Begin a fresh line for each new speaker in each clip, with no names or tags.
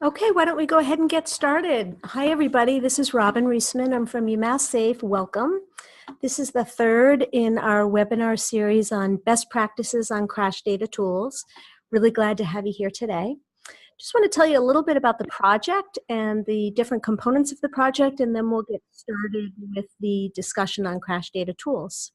Okay, why don't we go ahead and get started. Hi, everybody. This is Robin Reisman. I'm from UMassSafe. Welcome. This is the third in our webinar series on best practices on crash data tools. Really glad to have you here today. Just want to tell you a little bit about the project and the different components of the project, and then we'll get started with the discussion on crash data tools.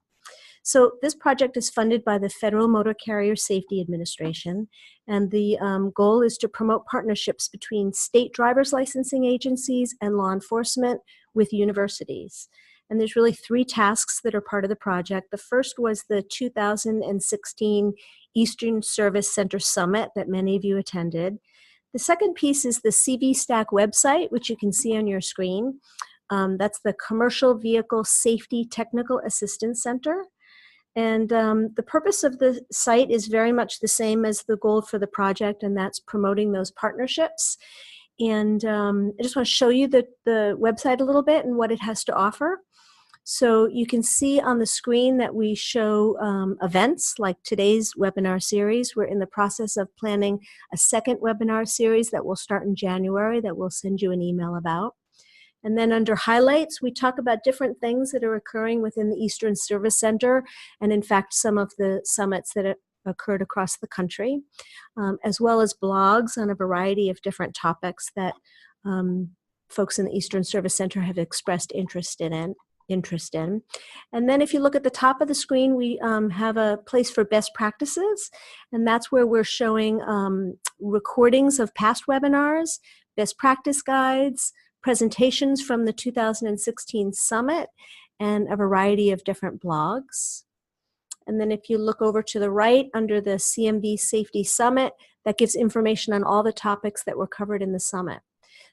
So this project is funded by the Federal Motor Carrier Safety Administration, and the goal is to promote partnerships between state driver's licensing agencies and law enforcement with universities. And there's really three tasks that are part of the project. The first was the 2016 Eastern Service Center Summit that many of you attended. The second piece is the CV-STAC website, which you can see on your screen. That's the Commercial Vehicle Safety Technical Assistance Center. And the purpose of the site is very much the same as the goal for the project, and that's promoting those partnerships. And I just want to show you the website a little bit and what it has to offer. So you can see on the screen that we show events like today's webinar series. We're in the process of planning a second webinar series that will start in January that we'll send you an email about. And then under highlights, we talk about different things that are occurring within the Eastern Service Center, and in fact, some of the summits that occurred across the country, as well as blogs on a variety of different topics that folks in the Eastern Service Center have expressed interest in. And then if you look at the top of the screen, we have a place for best practices, and that's where we're showing recordings of past webinars, best practice guides, presentations from the 2016 summit, and a variety of different blogs. And then if you look over to the right under the CMV Safety Summit, that gives information on all the topics that were covered in the summit.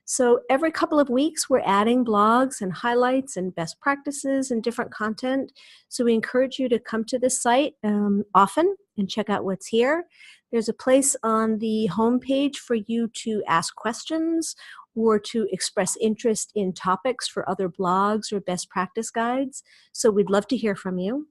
So every couple of weeks, we're adding blogs and highlights and best practices and different content. So we encourage you to come to this site often and check out what's here. There's a place on the homepage for you to ask questions or to express interest in topics for other blogs or best practice guides. So we'd love to hear from you.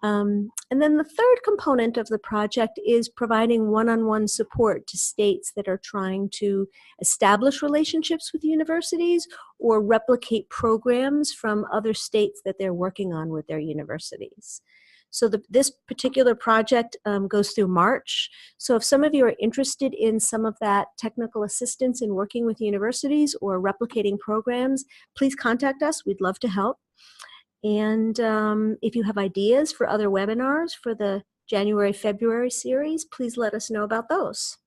And then the third component of the project is providing one-on-one support to states that are trying to establish relationships with universities or replicate programs from other states that they're working on with their universities. So this particular project goes through March. So if some of you are interested in some of that technical assistance in working with universities or replicating programs, please contact us. We'd love to help. And if you have ideas for other webinars for the January-February series, please let us know about those.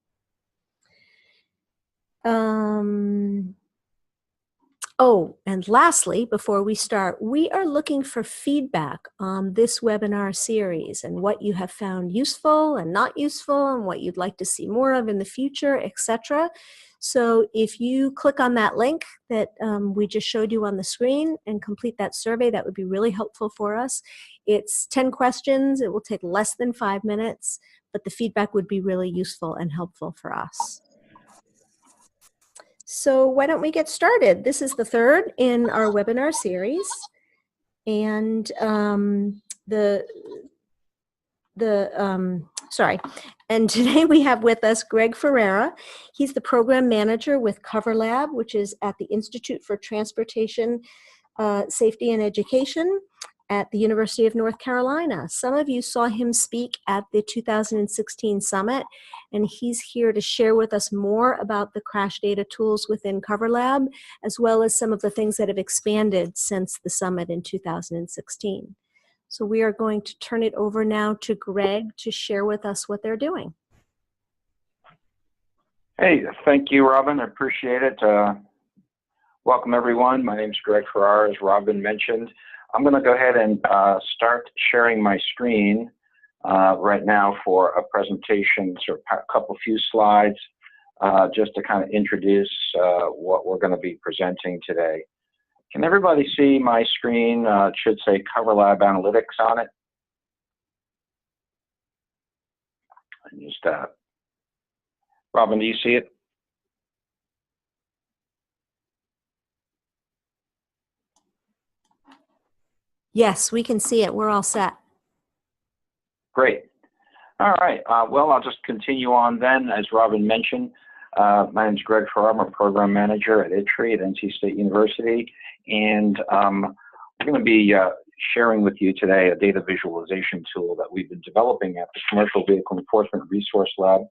Oh, and lastly, before we start, we are looking for feedback on this webinar series and what you have found useful and not useful and what you'd like to see more of in the future, etc. So if you click on that link that we just showed you on the screen and complete that survey, that would be really helpful for us. It's 10 questions. It will take less than 5 minutes, but the feedback would be really useful and helpful for us. So why don't we get started? This is the third in our webinar series, and and today we have with us Greg Ferrara. He's the program manager with COVERLAB, which is at the Institute for Transportation Safety and Education at the University of North Carolina. Some of you saw him speak at the 2016 summit, and he's here to share with us more about the crash data tools within COVERLAB, as well as some of the things that have expanded since the summit in 2016. So we are going to turn it over now to Greg to share with us what they're doing.
Hey, thank you, Robin. I appreciate it. Welcome, everyone. My name is Greg Ferrara, as Robin mentioned. I'm going to go ahead and start sharing my screen right now for a presentation, sort of a few slides, just to kind of introduce what we're going to be presenting today. Can everybody see my screen? It should say COVERLAB Analytics on it. And just Robin, do you see it?
Yes, we can see it. We're all set.
Great. All right. Well, I'll just continue on then. As Robin mentioned, My name is Greg Ferrara. I'm a program manager at ITRE at NC State University, and we're going to be sharing with you today a data visualization tool that we've been developing at the Commercial Vehicle Enforcement Resource Lab.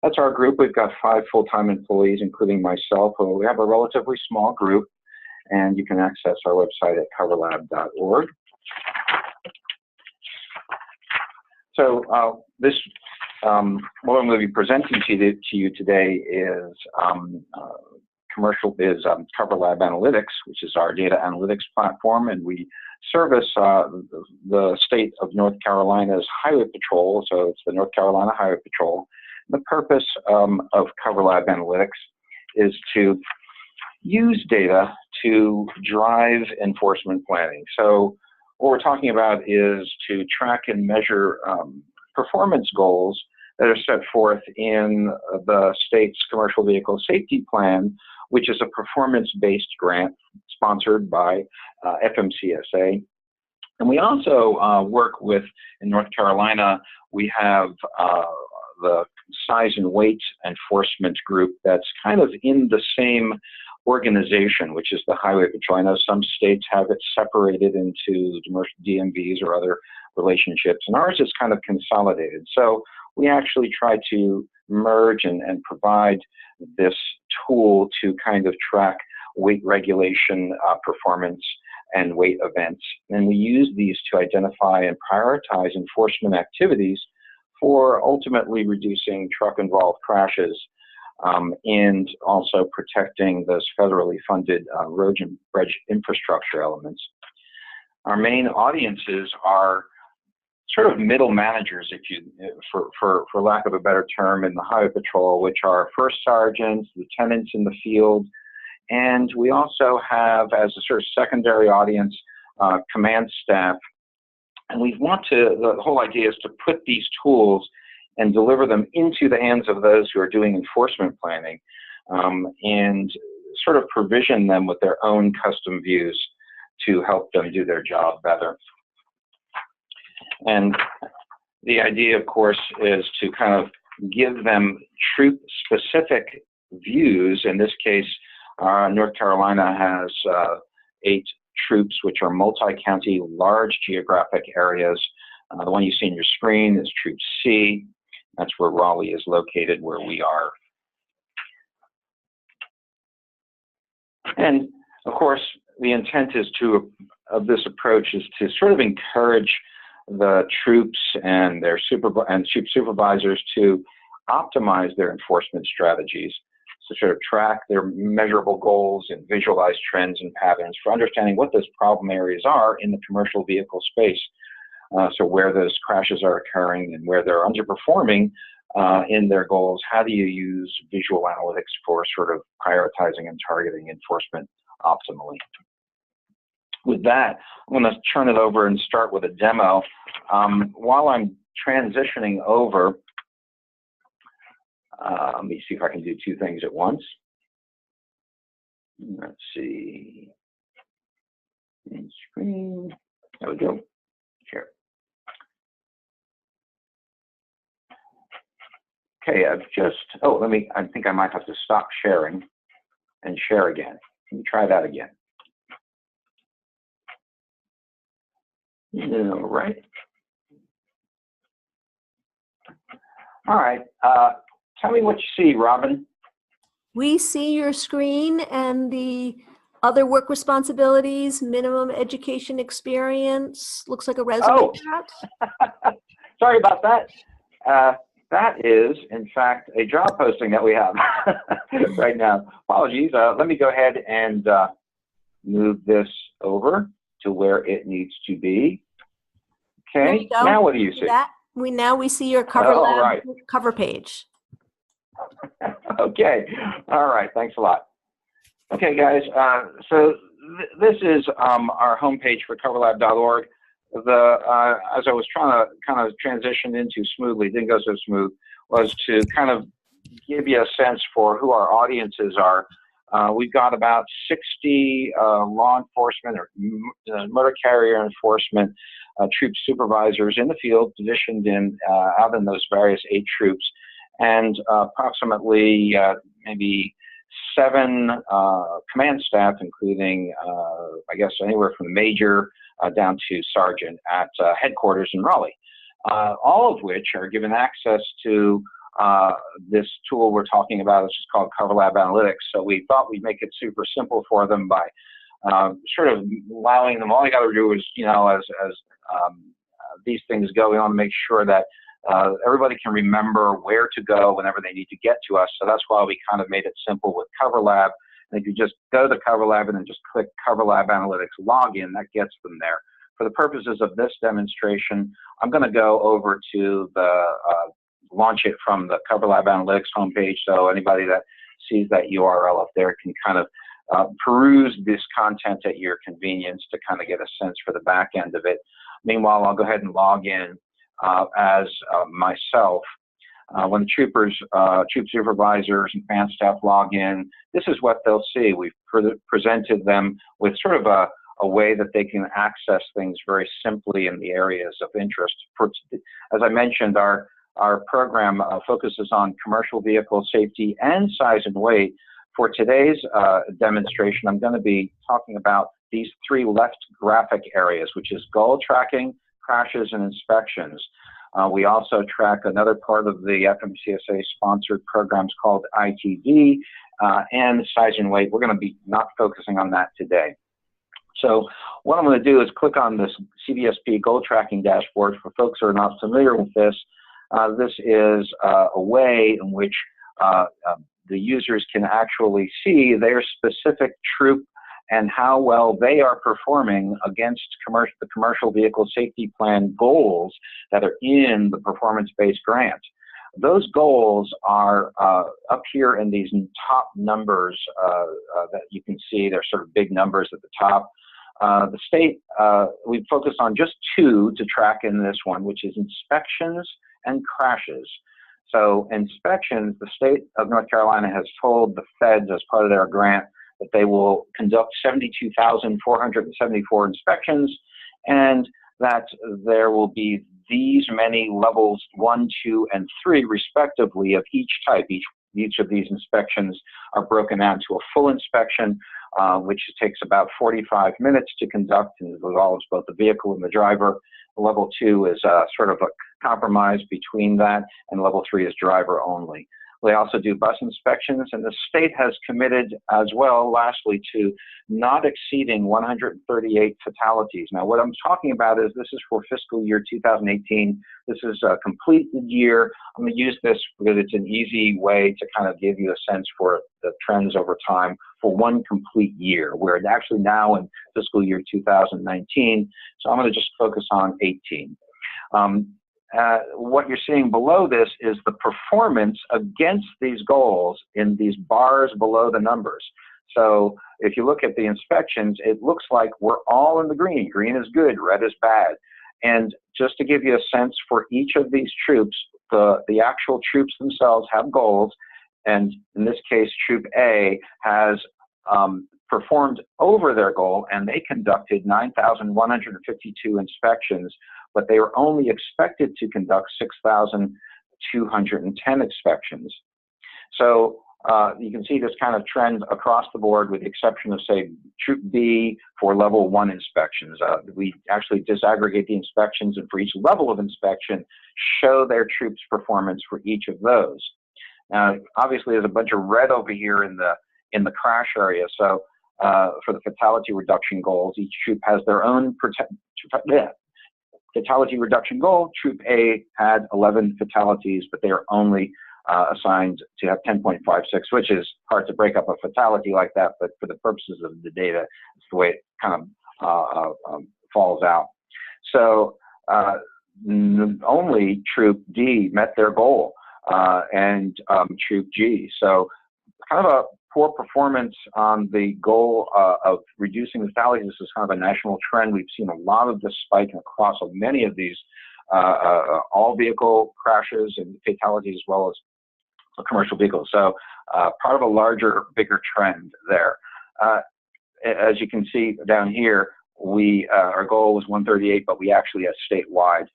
That's our group. We've got 5 full-time employees, including myself. We have a relatively small group, and you can access our website at coverlab.org. So what I'm going to be presenting to you today is CoverLab Analytics, which is our data analytics platform, and we service the state of North Carolina's Highway Patrol, so it's the North Carolina Highway Patrol. The purpose of CoverLab Analytics is to use data to drive enforcement planning. So what we're talking about is to track and measure performance goals that are set forth in the state's Commercial Vehicle Safety Plan, which is a performance-based grant sponsored by FMCSA. And we also work with, in North Carolina, we have the size and weight enforcement group that's kind of in the same organization, which is the Highway Patrol. I know some states have it separated into DMVs or other relationships, and ours is kind of consolidated. So we actually try to merge and provide this tool to kind of track weight regulation, performance, and weight events. And we use these to identify and prioritize enforcement activities for ultimately reducing truck-involved crashes, and also protecting those federally funded road and bridge infrastructure elements. Our main audiences are sort of middle managers, for lack of a better term, in the Highway Patrol, which are first sergeants, lieutenants in the field, and we also have, as a sort of secondary audience, command staff. And the whole idea is to put these tools and deliver them into the hands of those who are doing enforcement planning, and sort of provision them with their own custom views to help them do their job better. And the idea, of course, is to kind of give them troop-specific views. In this case, North Carolina has 8 troops, which are multi-county, large geographic areas. The one you see on your screen is Troop C. That's where Raleigh is located, where we are. And of course, the intent of this approach is to sort of encourage the troops and their troop supervisors to optimize their enforcement strategies, to sort of track their measurable goals and visualize trends and patterns for understanding what those problem areas are in the commercial vehicle space. So where those crashes are occurring and where they're underperforming in their goals, how do you use visual analytics for sort of prioritizing and targeting enforcement optimally? With that, I'm going to turn it over and start with a demo. While I'm transitioning over, let me see if I can do 2 things at once. Let's see. In screen. There we go. Share. Okay, I think I might have to stop sharing and share again. Can you try that again? All right. All right. Tell me what you see, Robin.
We see your screen and the other work responsibilities, minimum education experience. Looks like a resume.
Oh, sorry about that. That is, in fact, a job posting that we have right now. Apologies. Let me go ahead and move this over to where it needs to be. Okay. Now what do you see?
We see your CoverLab cover page.
Okay. All right. Thanks a lot. Okay, guys. So this is our homepage for coverlab.org. As I was trying to kind of transition into smoothly, didn't go so smooth, was to kind of give you a sense for who our audiences are. We've got about 60 law enforcement or motor carrier enforcement troop supervisors in the field, positioned out in those various 8 troops. and approximately maybe 7 command staff, including, I guess, anywhere from major down to sergeant at headquarters in Raleigh, all of which are given access to this tool we're talking about. It's just called COVERLAB Analytics. So we thought we'd make it super simple for them by sort of allowing them, all you got to do is, you know, as these things go, we want to make sure that everybody can remember where to go whenever they need to get to us. So that's why we kind of made it simple with COVERLAB. And if you just go to COVERLAB and then just click COVERLAB Analytics Login, that gets them there. For the purposes of this demonstration, I'm going to go over to the launch it from the COVERLAB Analytics homepage, so anybody that sees that URL up there can kind of peruse this content at your convenience to kind of get a sense for the back end of it. Meanwhile, I'll go ahead and log in as myself. When the troopers, troop supervisors and command staff log in, this is what they'll see. We've presented them with sort of a way that they can access things very simply in the areas of interest. As I mentioned, our program focuses on commercial vehicle safety and size and weight. For today's demonstration, I'm going to be talking about these 3 left graphic areas, which is goal tracking, crashes, and inspections. We also track another part of the FMCSA sponsored programs called ITV and size and weight. We're going to be not focusing on that today. So what I'm going to do is click on this CDSP goal tracking dashboard. For folks who are not familiar with this, this is a way in which the users can actually see their specific troop and how well they are performing against the commercial vehicle safety plan goals that are in the performance-based grant. Those goals are up here in these top numbers that you can see. They're sort of big numbers at the top. The state, we focus on just 2 to track in this one, which is inspections and crashes. So inspections, the state of North Carolina has told the feds as part of their grant that they will conduct 72,474 inspections, and that there will be these many levels 1, 2, and 3 respectively of each type. Each of these inspections are broken down to a full inspection, which takes about 45 minutes to conduct and involves both the vehicle and the driver. Level 2 is sort of a compromise between that, and level 3 is driver only. They also do bus inspections, and the state has committed as well, lastly, to not exceeding 138 fatalities. Now, what I'm talking about is this is for fiscal year 2018. This is a completed year. I'm going to use this because it's an easy way to kind of give you a sense for the trends over time for one complete year. We're actually now in fiscal year 2019, so I'm going to just focus on 18. What you're seeing below this is the performance against these goals in these bars below the numbers. So if you look at the inspections, it looks like we're all in the green. Green is good, red is bad. And just to give you a sense for each of these troops, the actual troops themselves have goals. And in this case, Troop A has performed over their goal, and they conducted 9,152 inspections, but they were only expected to conduct 6,210 inspections. So you can see this kind of trend across the board with the exception of, say, Troop B for level 1 inspections. We actually disaggregate the inspections, and for each level of inspection, show their troops' performance for each of those. Now, obviously, there's a bunch of red over here in the crash area. So for the fatality reduction goals, each troop has their own fatality reduction goal. Troop A had 11 fatalities, but they are only assigned to have 10.56, which is hard to break up a fatality like that, but for the purposes of the data, it's the way it kind of falls out. So only Troop D met their goal, and Troop G. So kind of a poor performance on the goal of reducing the fatalities. This is kind of a national trend. We've seen a lot of this spike across many of these all vehicle crashes and fatalities, as well as commercial vehicles. So part of a larger, bigger trend there. As you can see down here, our goal was 138, but we actually statewide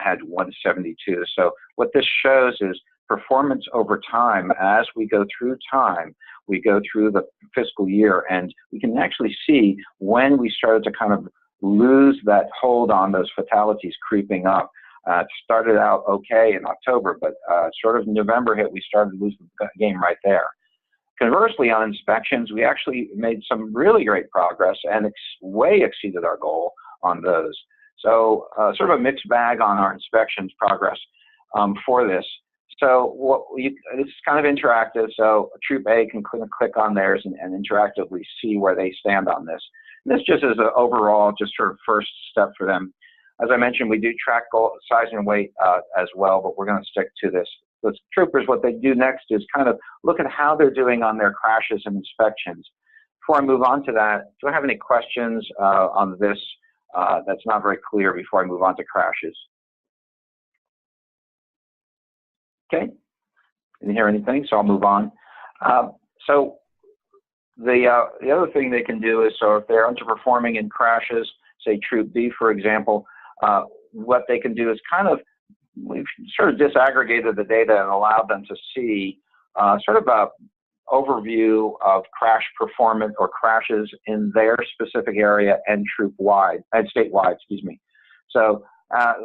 had 172. So what this shows is performance over time, as we go through time, we go through the fiscal year, and we can actually see when we started to kind of lose that hold on those fatalities creeping up. It started out okay in October, but sort of November hit, we started to lose the game right there. Conversely, on inspections, we actually made some really great progress and way exceeded our goal on those. So sort of a mixed bag on our inspections progress for this. So this is kind of interactive, so Troop A can click on theirs and interactively see where they stand on this. And this just is an overall, just sort of first step for them. As I mentioned, we do track goal, size and weight as well, but we're going to stick to this. Those troopers, what they do next is kind of look at how they're doing on their crashes and inspections. Before I move on to that, do I have any questions on this that's not very clear before I move on to crashes? Okay, didn't hear anything, so I'll move on. So the other thing they can do is, so if they're underperforming in crashes, say Troop B, for example, what they can do is kind of, we've sort of disaggregated the data and allowed them to see sort of an overview of crash performance or crashes in their specific area and troop-wide, and statewide, excuse me. So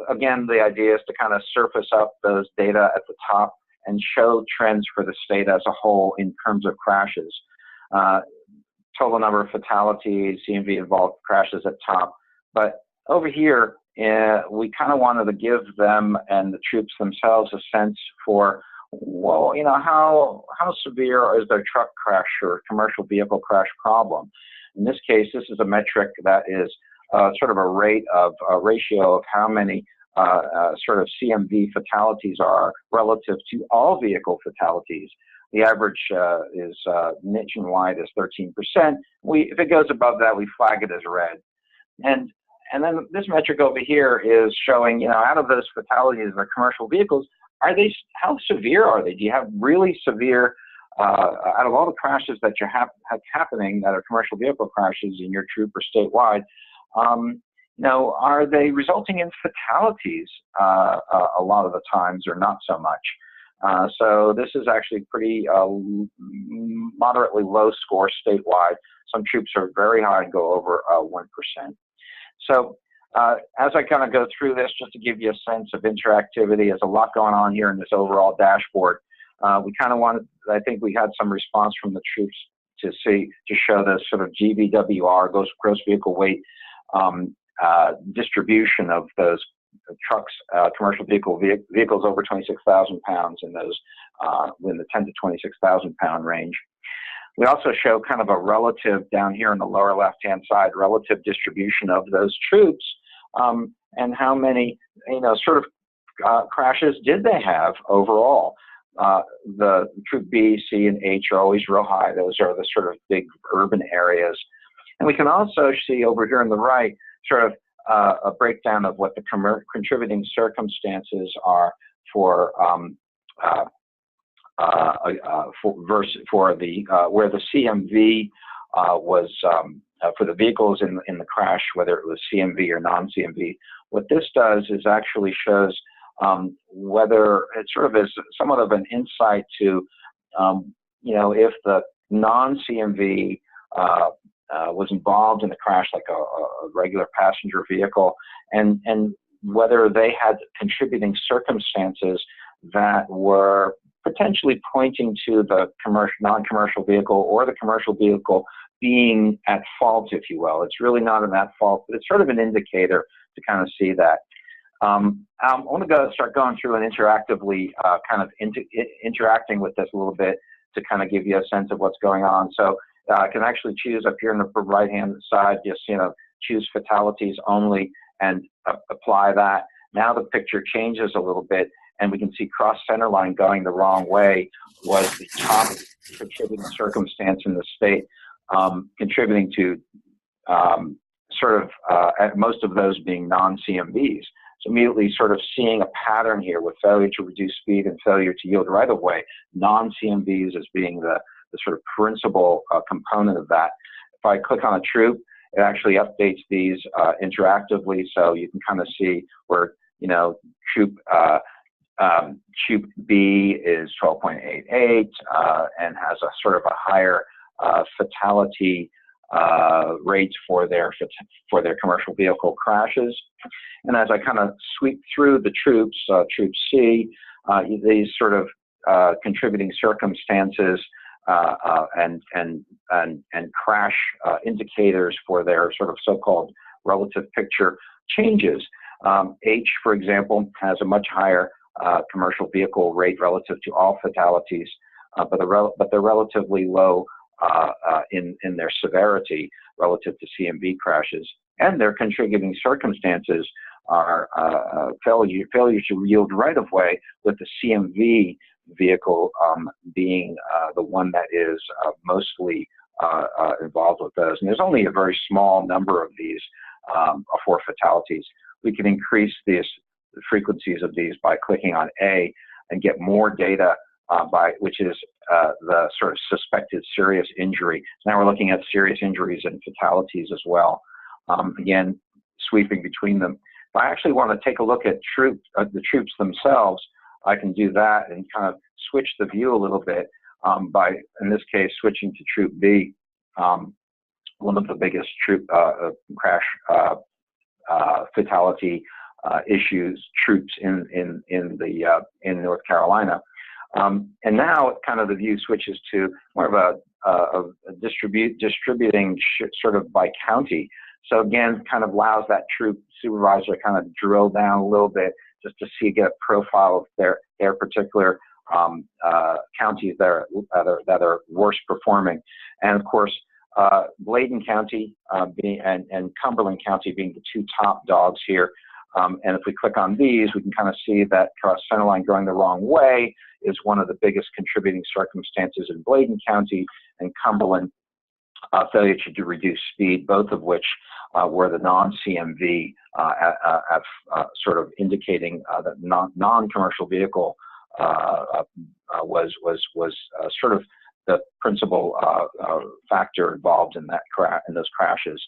again, the idea is to kind of surface up those data at the top and show trends for the state as a whole in terms of crashes. Total number of fatalities, CMV involved crashes at top. But over here, we kind of wanted to give them and the troops themselves a sense for, well, you know, how severe is their truck crash or commercial vehicle crash problem? In this case, this is a metric that is sort of a ratio of how many sort of CMV fatalities are relative to all vehicle fatalities. The average is nationwide is 13%. If it goes above that, we flag it as red. And then this metric over here is showing, you know, out of those fatalities that are commercial vehicles, how severe are they? Do you have really severe, out of all the crashes that you have happening that are commercial vehicle crashes in your troop or statewide, you know, are they resulting in fatalities a lot of the times or not so much? So this is actually pretty moderately low score statewide. Some troops are very high and go over 1%. So as I kind of go through this, just to give you a sense of interactivity, there's a lot going on here in this overall dashboard. We kind of wanted, I think we had some response from the troops to show this sort of GVWR, gross vehicle weight distribution of those trucks, commercial vehicles over 26,000 pounds and those in the 10 to 26,000 pound range. We also show kind of a relative down here in the lower left-hand side, relative distribution of those troops and how many, you know, sort of crashes did they have overall. The Troop B, C, and H are always real high. Those are the sort of big urban areas. And we can also see over here on the right sort of a breakdown of what the contributing circumstances are for where the CMV was for the vehicles in the crash, whether it was CMV or non-CMV. What this does is actually shows whether it sort of is somewhat of an insight to, you know, if the non-CMV was involved in the crash like a regular passenger vehicle, and whether they had contributing circumstances that were potentially pointing to the non-commercial vehicle or the commercial vehicle being at fault, if you will. It's really not an at fault, but it's sort of an indicator to kind of see that. I want to start going through and interactively kind of interacting with this a little bit to kind of give you a sense of what's going on. So I can actually choose up here on the right-hand side, just, you know, choose fatalities only and apply that. Now the picture changes a little bit, and we can see cross center line going the wrong way was the top contributing circumstance in the state, contributing to sort of most of those being non-CMVs. So immediately sort of seeing a pattern here with failure to reduce speed and failure to yield right of way, non-CMVs as being the sort of principal component of that. If I click on a troop, it actually updates these interactively, so you can kind of see where, you know, troop Troop B is 12.88 and has a sort of a higher fatality rates for their commercial vehicle crashes. And as I kind of sweep through the troops, Troop C, these sort of contributing circumstances and crash indicators for their sort of so-called relative picture changes. H, for example, has a much higher commercial vehicle rate relative to all fatalities, but they're relatively low in their severity relative to CMV crashes. And their contributing circumstances are failure to yield right-of-way, with the CMV vehicle being the one that is mostly involved with those. And there's only a very small number of these for fatalities. We can increase the frequencies of these by clicking on A and get more data which is the sort of suspected serious injury. So now we're looking at serious injuries and fatalities as well. Again, sweeping between them. If I actually want to take a look at the troops themselves, I can do that and kind of switch the view a little bit by, in this case, switching to Troop B, one of the biggest troop crash fatality troops in North Carolina. And now kind of the view switches to more of a distributing sort of by county. So again, kind of allows that troop supervisor to kind of drill down a little bit just to get a profile of their particular counties that are worst performing. And of course, Bladen County and Cumberland County being the two top dogs here. And if we click on these, we can kind of see that centerline going the wrong way is one of the biggest contributing circumstances in Bladen County, and Cumberland failure to reduce speed, both of which were the non-CMV sort of indicating that non-commercial vehicle was sort of the principal factor involved in those crashes.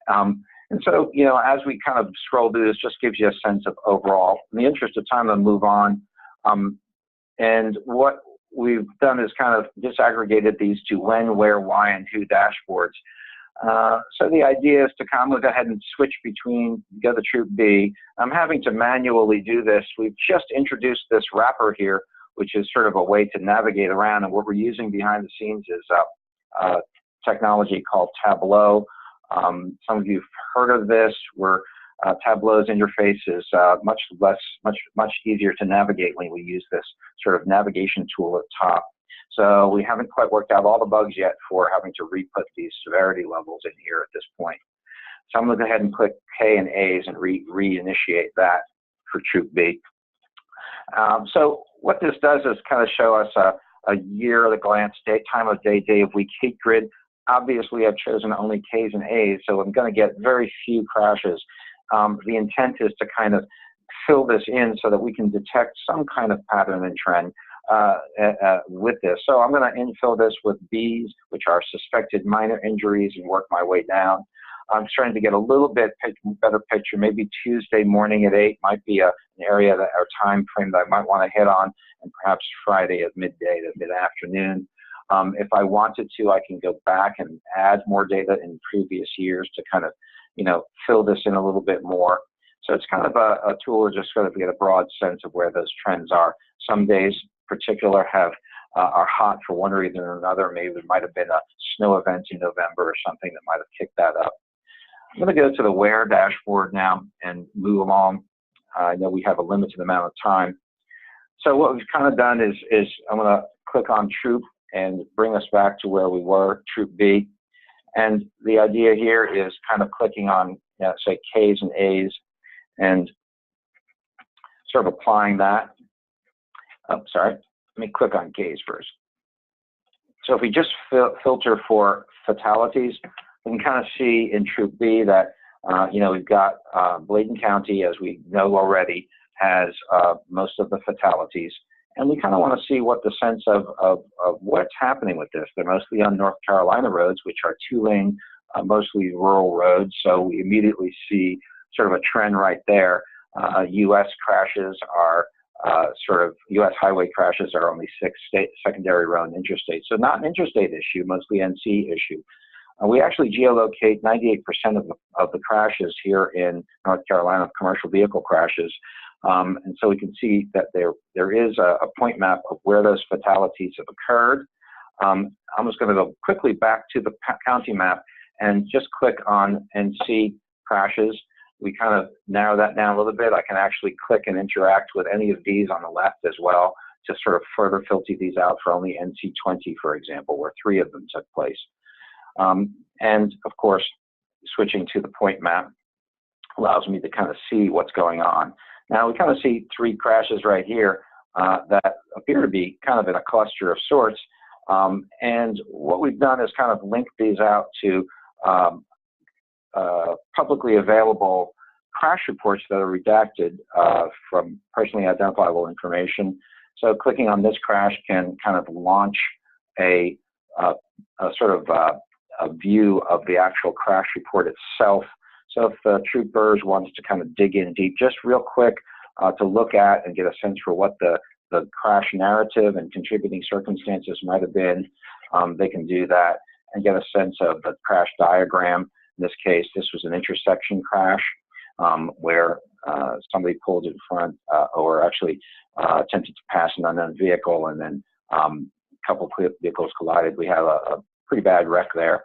And so, you know, as we kind of scroll through this, just gives you a sense of overall. In the interest of time, I'll move on. And what we've done is kind of disaggregated these to when, where, why, and who dashboards. So the idea is to kind of go ahead and switch between, go to Troop B. I'm having to manually do this. We've just introduced this wrapper here, which is sort of a way to navigate around. And what we're using behind the scenes is technology called Tableau. Some of you have heard of this, where Tableau's interface is much easier to navigate when we use this sort of navigation tool at the top. So we haven't quite worked out all the bugs yet for having to re-put these severity levels in here at this point. So I'm going to go ahead and click K and A's and reinitiate that for Troop B. So what this does is kind of show us a year at a glance, time of day, day of week heat grid. Obviously, I've chosen only K's and A's, so I'm going to get very few crashes. The intent is to kind of fill this in so that we can detect some kind of pattern and trend with this. So I'm going to infill this with B's, which are suspected minor injuries, and work my way down. I'm starting to get a little bit better picture. Maybe Tuesday morning at 8 might be an area or time frame that I might want to hit on, and perhaps Friday at midday to mid-afternoon. If I wanted to, I can go back and add more data in previous years to kind of, you know, fill this in a little bit more. So it's kind of a tool to just sort of get a broad sense of where those trends are. Some days particular are hot for one reason or another. Maybe there might have been a snow event in November or something that might have kicked that up. I'm going to go to the where dashboard now and move along. I know we have a limited amount of time. So what we've kind of done is I'm going to click on Troop and bring us back to where we were, Troop B. And the idea here is kind of clicking on, say, K's and A's and sort of applying that. Oh, sorry. Let me click on K's first. So if we just filter for fatalities, we can kind of see in Troop B that, you know, we've got Bladen County, as we know already, has most of the fatalities. And we kind of want to see what the sense of what's happening with this. They're mostly on North Carolina roads, which are two-lane, mostly rural roads. So we immediately see sort of a trend right there. U.S. crashes are sort of U.S. highway crashes are only 6 secondary road and interstate. So not an interstate issue, mostly NC issue. We actually geolocate 98% of the crashes here in North Carolina, commercial vehicle crashes. And so we can see that there is a point map of where those fatalities have occurred. I'm just going to go quickly back to the county map and just click on NC crashes. We kind of narrow that down a little bit. I can actually click and interact with any of these on the left as well to sort of further filter these out for only NC20, for example, where 3 of them took place. And of course, switching to the point map allows me to kind of see what's going on. Now we kind of see 3 crashes right here that appear to be kind of in a cluster of sorts. And what we've done is kind of link these out to publicly available crash reports that are redacted from personally identifiable information. So clicking on this crash can kind of launch a sort of a view of the actual crash report itself. So if the troopers wants to kind of dig in deep, just real quick to look at and get a sense for what the crash narrative and contributing circumstances might have been, they can do that and get a sense of the crash diagram. In this case, this was an intersection crash where somebody pulled in front or actually attempted to pass an unknown vehicle, and then a couple of vehicles collided. We have a pretty bad wreck there.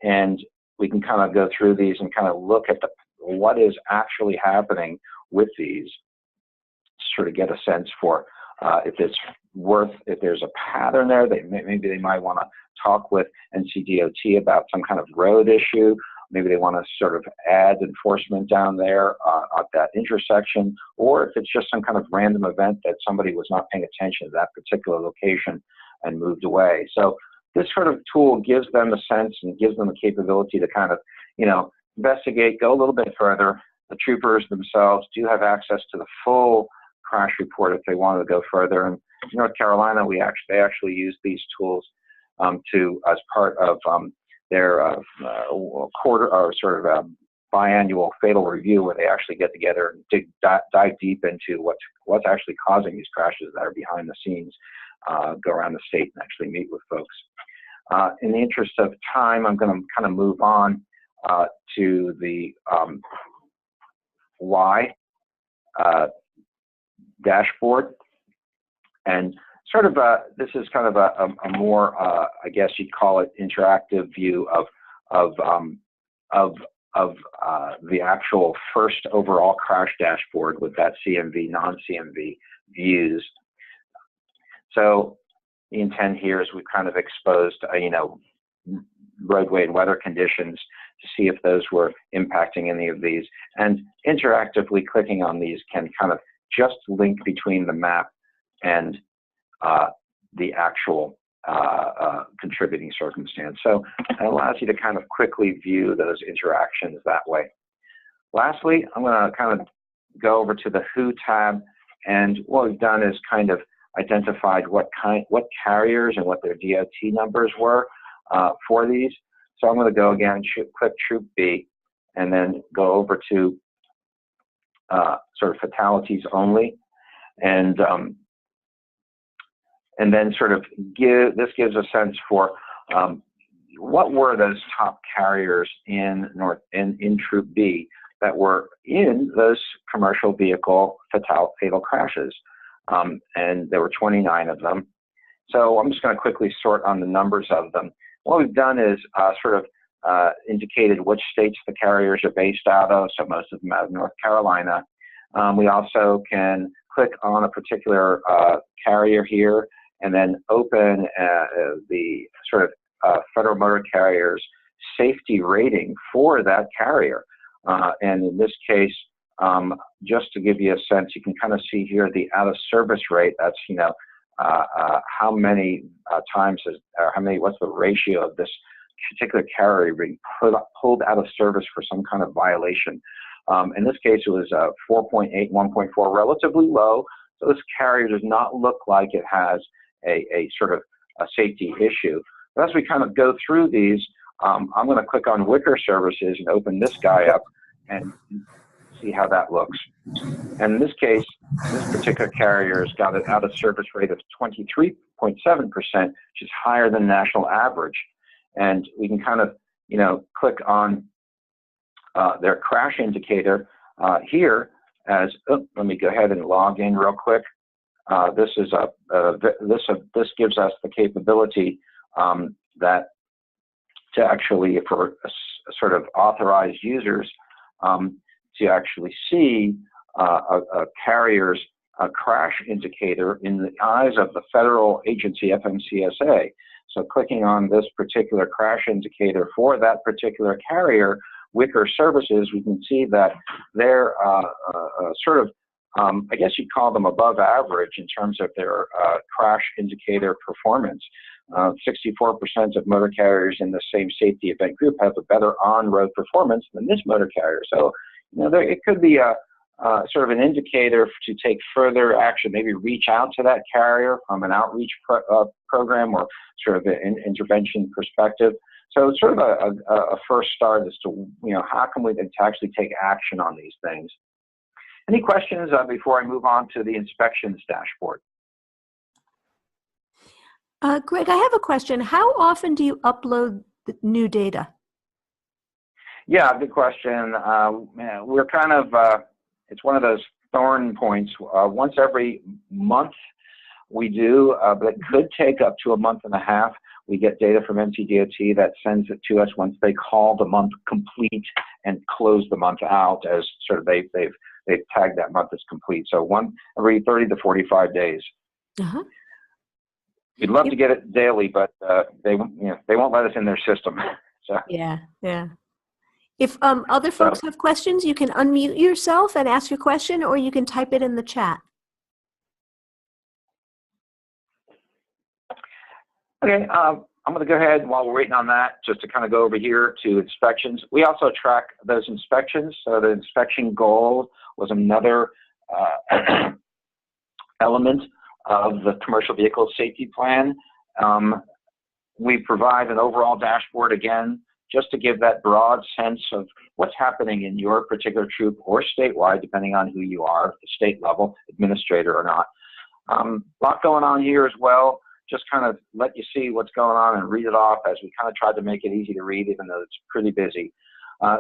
And we can kind of go through these and kind of look at what is actually happening with these, sort of get a sense for if there's a pattern there, maybe they might want to talk with NCDOT about some kind of road issue. Maybe they want to sort of add enforcement down there at that intersection, or if it's just some kind of random event that somebody was not paying attention to that particular location and moved away. So this sort of tool gives them a sense and gives them the capability to kind of, investigate, go a little bit further. The troopers themselves do have access to the full crash report if they want to go further. And in North Carolina, they actually use these tools as part of their quarter or sort of biannual fatal review, where they actually get together and dive deep into what's actually causing these crashes that are behind the scenes, go around the state and actually meet with folks. In the interest of time, I'm going to kind of move on to the Y dashboard, and sort of this is kind of a more I guess you'd call it interactive view of the actual first overall crash dashboard with that CMV, non-CMV views. So the intent here is we've kind of exposed roadway and weather conditions to see if those were impacting any of these, and interactively clicking on these can kind of just link between the map and the actual contributing circumstance. So it allows you to kind of quickly view those interactions that way. Lastly, I'm going to kind of go over to the Who tab, and what we've done is kind of identified what carriers and what their DOT numbers were for these. So I'm going to go again, click Troop B, and then go over to sort of fatalities only, and then sort of this gives a sense for what were those top carriers in Troop B that were in those commercial vehicle fatal crashes, and there were 29 of them. So I'm just going to quickly sort on the numbers of them. What we've done is sort of indicated which states the carriers are based out of, so most of them out of North Carolina. We also can click on a particular carrier here and then open the sort of Federal Motor Carrier's safety rating for that carrier. And in this case, just to give you a sense, you can kind of see here the out-of-service rate. That's, how many times what's the ratio of this particular carrier being pulled out of service for some kind of violation. In this case, it was 4.8, 1.4, relatively low. So this carrier does not look like it has a sort of a safety issue. But as we kind of go through these, I'm going to click on Wicker Services and open this guy up and see how that looks. And in this case, this particular carrier has got an out-of-service rate of 23.7%, which is higher than national average. And we can kind of, you know, click on their crash indicator here as, let me go ahead and log in real quick. This gives us the capability that to actually, for sort of authorized users, to actually see a carrier's crash indicator in the eyes of the federal agency FMCSA. So clicking on this particular crash indicator for that particular carrier, Wicker Services, we can see that they're sort of, I guess you'd call them above average in terms of their crash indicator performance. 64% of motor carriers in the same safety event group have a better on-road performance than this motor carrier. So, you know, it could be a sort of an indicator to take further action, maybe reach out to that carrier from an outreach program or sort of an intervention perspective. So it's sort of a first start as to, you know, how can we actually take action on these things. Any questions before I move on to the inspections dashboard?
Greg, I have a question. How often do you upload the new data?
Yeah, good question. We're kind of, it's one of those thorn points. Once every month we do, but it could take up to a month and a half. We get data from NCDOT that sends it to us once they call the month complete and close the month out, as sort of they've tagged that month as complete. So every 30 to 45 days.
Uh-huh.
We'd love to get it daily, but they won't let us in their system. So.
Yeah. If other folks have questions, you can unmute yourself and ask your question, or you can type it in the chat.
Okay, I'm going to go ahead while we're waiting on that, just to kind of go over here to inspections. We also track those inspections. So the inspection goal was another element of the commercial vehicle safety plan. We provide an overall dashboard again, just to give that broad sense of what's happening in your particular troop or statewide, depending on who you are, the state level, administrator or not. A lot going on here as well. Just kind of let you see what's going on and read it off, as we kind of tried to make it easy to read, even though it's pretty busy.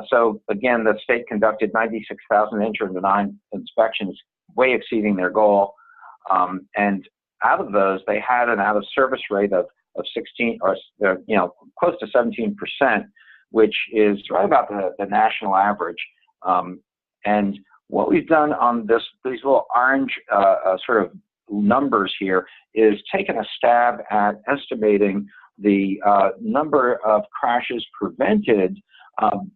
So again, the state conducted 96,000 insurance inspections, way exceeding their goal. And out of those, they had an out-of-service rate of 16, or you know, close to 17%, which is right about the national average. And what we've done on these little orange sort of numbers here is taken a stab at estimating the number of crashes prevented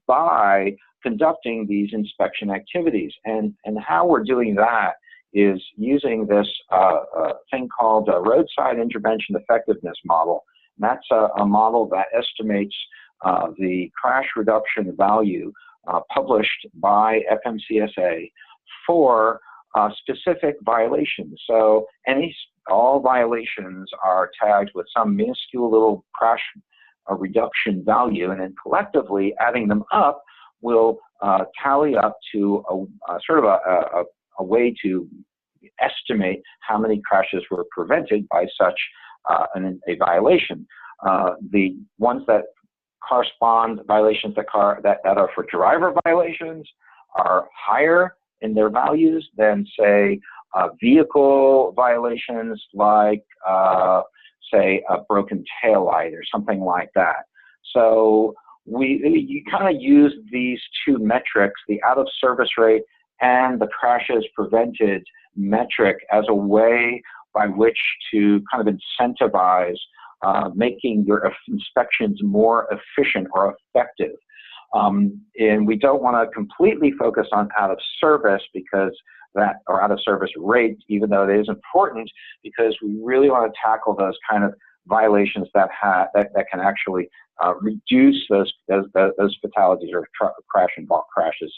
by conducting these inspection activities. And how we're doing that is using this thing called a roadside intervention effectiveness model. And that's a model that estimates the crash reduction value published by FMCSA for specific violations. So all violations are tagged with some minuscule little crash reduction value, and then collectively adding them up will tally up to a sort of a way to estimate how many crashes were prevented by such a violation. The ones that correspond violations that are for driver violations are higher in their values than, say, vehicle violations like, say, a broken taillight or something like that. So you kind of use these two metrics, the out-of-service rate and the crashes prevented metric, as a way by which to kind of incentivize making your inspections more efficient or effective. And we don't want to completely focus on out of service or out of service rate, even though it is important, because we really want to tackle those kind of violations that can actually reduce those fatalities or crash and bulk crashes.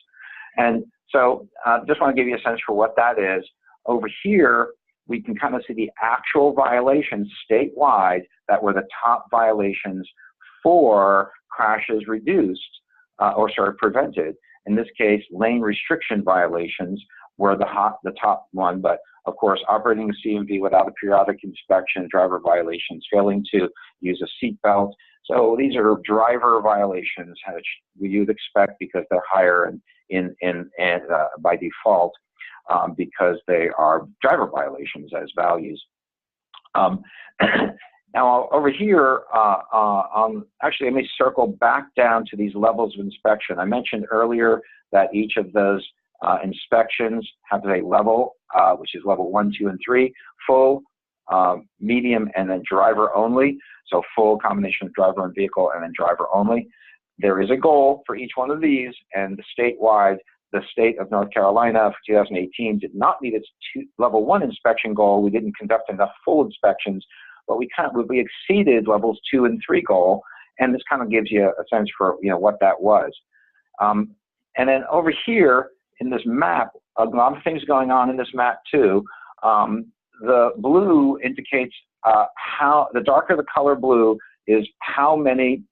And so just want to give you a sense for what that is. Over here, we can kind of see the actual violations statewide that were the top violations for crashes reduced, prevented. In this case, lane restriction violations were the top one, but of course, operating a CMV without a periodic inspection, driver violations, failing to use a seatbelt. So these are driver violations, which you'd expect because they're higher by default because they are driver violations as values. Now over here, actually let me circle back down to these levels of inspection. I mentioned earlier that each of those inspections have a level, which is level 1, 2, and 3, full, medium, and then driver only. So full combination of driver and vehicle and then driver only. There is a goal for each one of these, and statewide, the state of North Carolina for 2018 did not meet its level 1 inspection goal. We didn't conduct enough full inspections, but we exceeded levels 2 and 3 goal, and this kind of gives you a sense for what that was. And then over here in this map, a lot of things going on in this map too. The blue indicates how, the darker the color blue is how many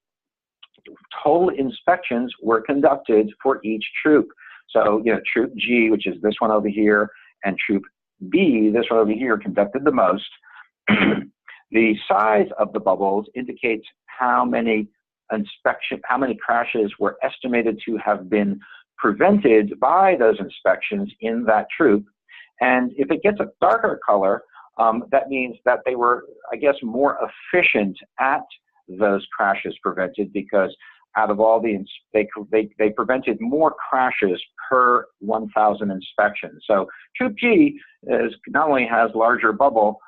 total inspections were conducted for each troop. So, troop G, which is this one over here, and troop B, this one over here, conducted the most. The size of the bubbles indicates how many crashes were estimated to have been prevented by those inspections in that troop. And if it gets a darker color, that means that they were, I guess, more efficient at those crashes prevented, because out of all they prevented more crashes per 1,000 inspections. So Troop G not only has larger bubble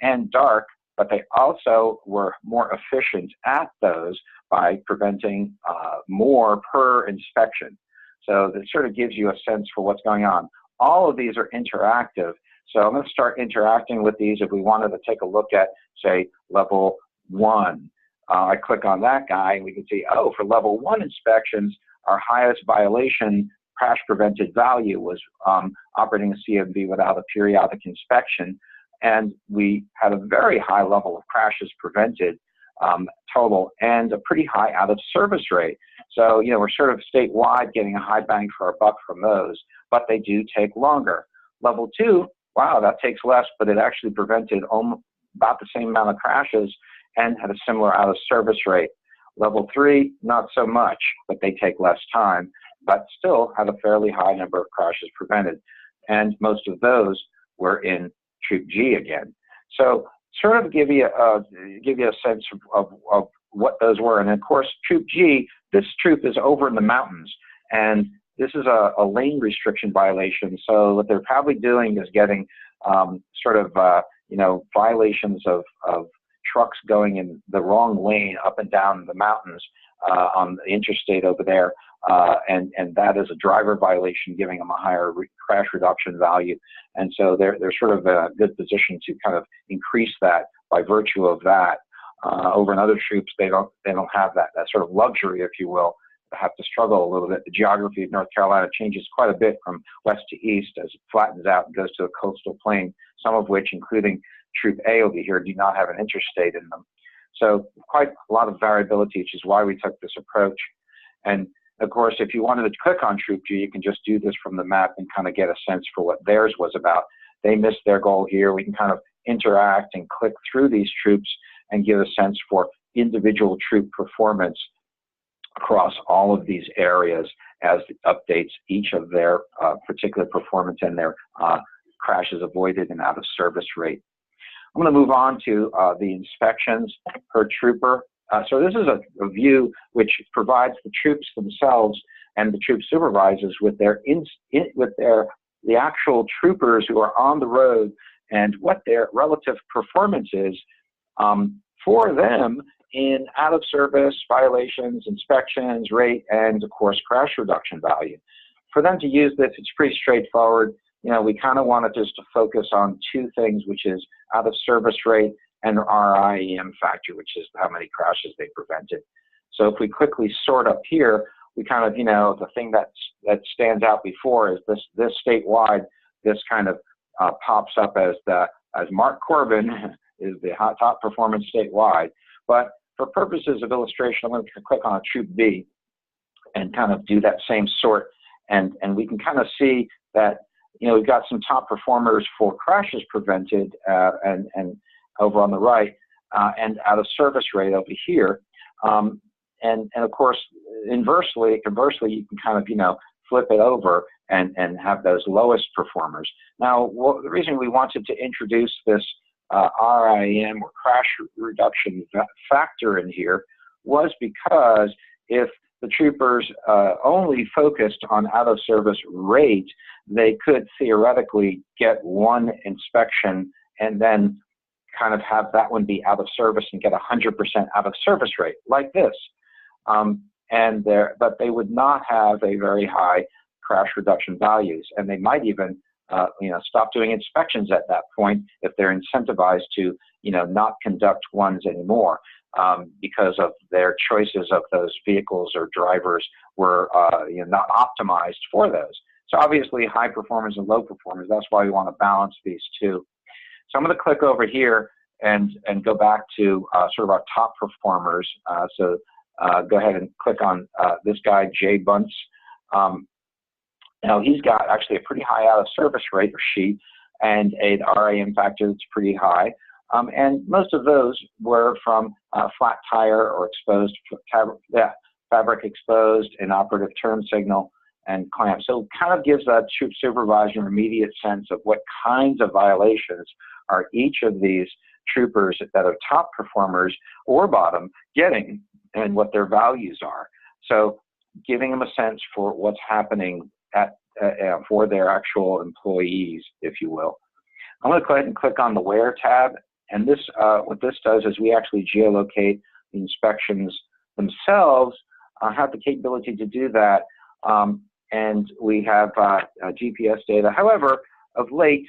and dark, but they also were more efficient at those by preventing more per inspection. So that sort of gives you a sense for what's going on. All of these are interactive. So I'm going to start interacting with these if we wanted to take a look at, say, level 1. I click on that guy and we can see, oh, for level 1 inspections, our highest violation crash prevented value was operating a CMV without a periodic inspection. And we had a very high level of crashes prevented total and a pretty high out of service rate. So, we're sort of statewide getting a high bang for our buck from those, but they do take longer. Level 2, wow, that takes less, but it actually prevented about the same amount of crashes and had a similar out of service rate. Level 3, not so much, but they take less time, but still had a fairly high number of crashes prevented. And most of those were in Troop G again. So sort of give you a sense of what those were. And of course, Troop G, this troop is over in the mountains, and this is a lane restriction violation. So what they're probably doing is getting violations of trucks going in the wrong lane up and down the mountains on the interstate over there. And that is a driver violation, giving them a higher crash reduction value. And so they're sort of in a good position to kind of increase that by virtue of that. Over in other troops, they don't have that sort of luxury, if you will, to have to struggle a little bit. The geography of North Carolina changes quite a bit from west to east as it flattens out and goes to a coastal plain, some of which, including Troop A over here, do not have an interstate in them. So quite a lot of variability, which is why we took this approach. And of course, if you wanted to click on Troop G, you can just do this from the map and kind of get a sense for what theirs was about. They missed their goal here. We can kind of interact and click through these troops and give a sense for individual troop performance across all of these areas as it updates each of their particular performance and their crashes avoided and out of service rate. I'm going to move on to the inspections per trooper. So this is a view which provides the troops themselves and the troop supervisors with the actual troopers who are on the road and what their relative performance is for them in out of service violations, inspections, rate, and of course crash reduction value. For them to use this, it's pretty straightforward. We kind of wanted just to focus on two things, which is out of service rate and RIEM factor, which is how many crashes they prevented. So if we quickly sort up here, we kind of, the thing that stands out before is this statewide, this kind of pops up as Mark Corbin is the top performance statewide. But for purposes of illustration, I'm going to click on Troop B and kind of do that same sort. And we can kind of see that, you know, we've got some top performers for crashes prevented and over on the right, and out of service rate over here. And of course, conversely, you can kind of, you know, flip it over and have those lowest performers. Now, the reason we wanted to introduce this RIM, or crash reduction factor, in here was because if the troopers only focused on out of service rate, they could theoretically get one inspection and then kind of have that one be out of service and get 100% out of service rate like this. But they would not have a very high crash reduction values, and they might even you know, stop doing inspections at that point if they're incentivized to, you know, not conduct ones anymore because of their choices of those vehicles or drivers were you know, not optimized for those. So obviously high performers and low performers, that's why we want to balance these two. So I'm going to click over here and go back to sort of our top performers. So go ahead and click on this guy, Jay Bunce. Now he's got actually a pretty high out of service rate, or she, and an RIM factor that's pretty high. And most of those were from flat tire or exposed fabric exposed, inoperative turn signal, and clamp. So it kind of gives that troop supervisor an immediate sense of what kinds of violations are each of these troopers that are top performers or bottom getting, and what their values are. So giving them a sense for what's happening for their actual employees, if you will. I'm going to go ahead and click on the Where tab, and this what this does is we actually geolocate the inspections themselves. Have the capability to do that, and we have GPS data. However, of late,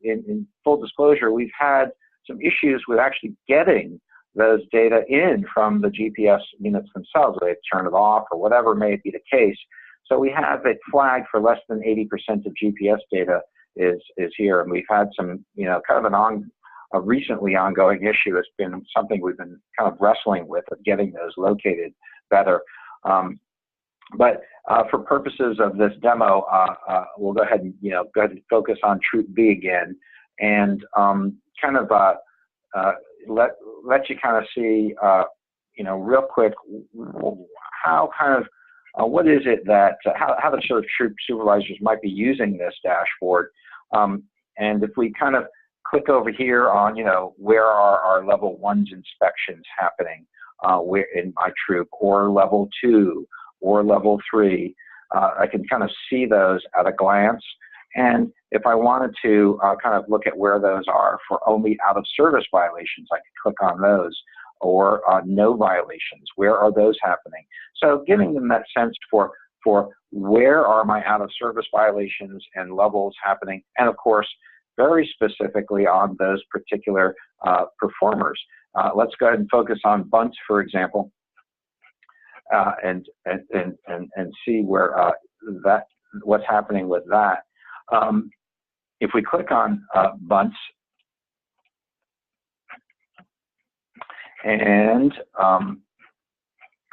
in full disclosure, we've had some issues with actually getting those data in from the GPS units themselves. They've turned it off or whatever may be the case. So we have it flagged for less than 80% of GPS data is here, and we've had some, you know, kind of a recently ongoing issue. It's been something we've been kind of wrestling with, of getting those located better. But for purposes of this demo, we'll go ahead and, you know, go ahead and focus on Troop B again, and kind of let you kind of see, you know, real quick, how kind of what is it that, how the sort of troop supervisors might be using this dashboard. And if we kind of click over here on, you know, where are our level 1's inspections happening where in my troop, or level 2 or level 3, I can kind of see those at a glance. And if I wanted to kind of look at where those are for only out of service violations, I could click on those. Or no violations, where are those happening? So giving them that sense for where are my out of service violations and levels happening, and of course, very specifically on those particular performers. Let's go ahead and focus on bunts, for example, and see where what's happening with that. If we click on bunts, and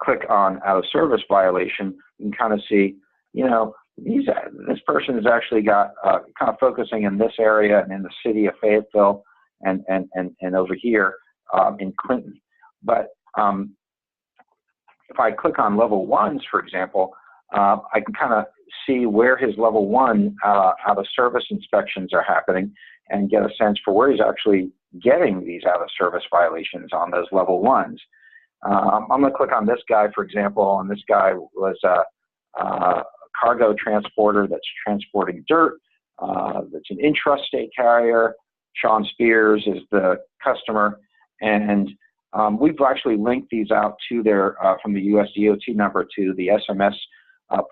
click on out of service violation, you can kind of see, you know, this person has actually got kind of focusing in this area and in the city of Fayetteville and over here in Clinton. But if I click on level 1's, for example, I can kind of see where his level 1 out of service inspections are happening, and get a sense for where he's actually getting these out of service violations on those level 1's. I'm going to click on this guy, for example, and this guy was a cargo transporter that's transporting dirt. That's an intrastate carrier. Sean Spears is the customer, and we've actually linked these out to their from the US DOT number to the SMS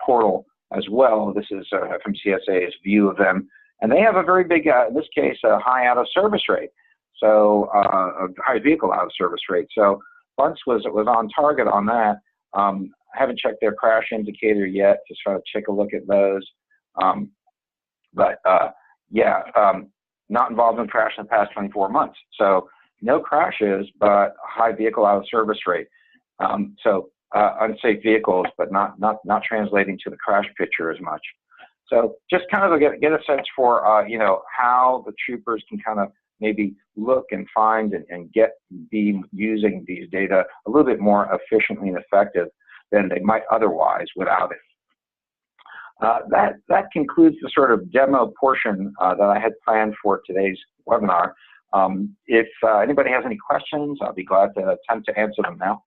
portal as well. This is from CSA's view of them, and they have a very big, in this case, a high out of service rate. So a high vehicle out of service rate. So Bunts was on target on that. I haven't checked their crash indicator yet to try to take a look at those. Yeah, not involved in crash in the past 24 months. So no crashes, but high vehicle out of service rate. So unsafe vehicles, but not translating to the crash picture as much. So just kind of get a sense for, you know, how the troopers can kind of maybe look and find and be using these data a little bit more efficiently and effective than they might otherwise without it. That concludes the sort of demo portion that I had planned for today's webinar. If anybody has any questions, I'll be glad to attempt to answer them now.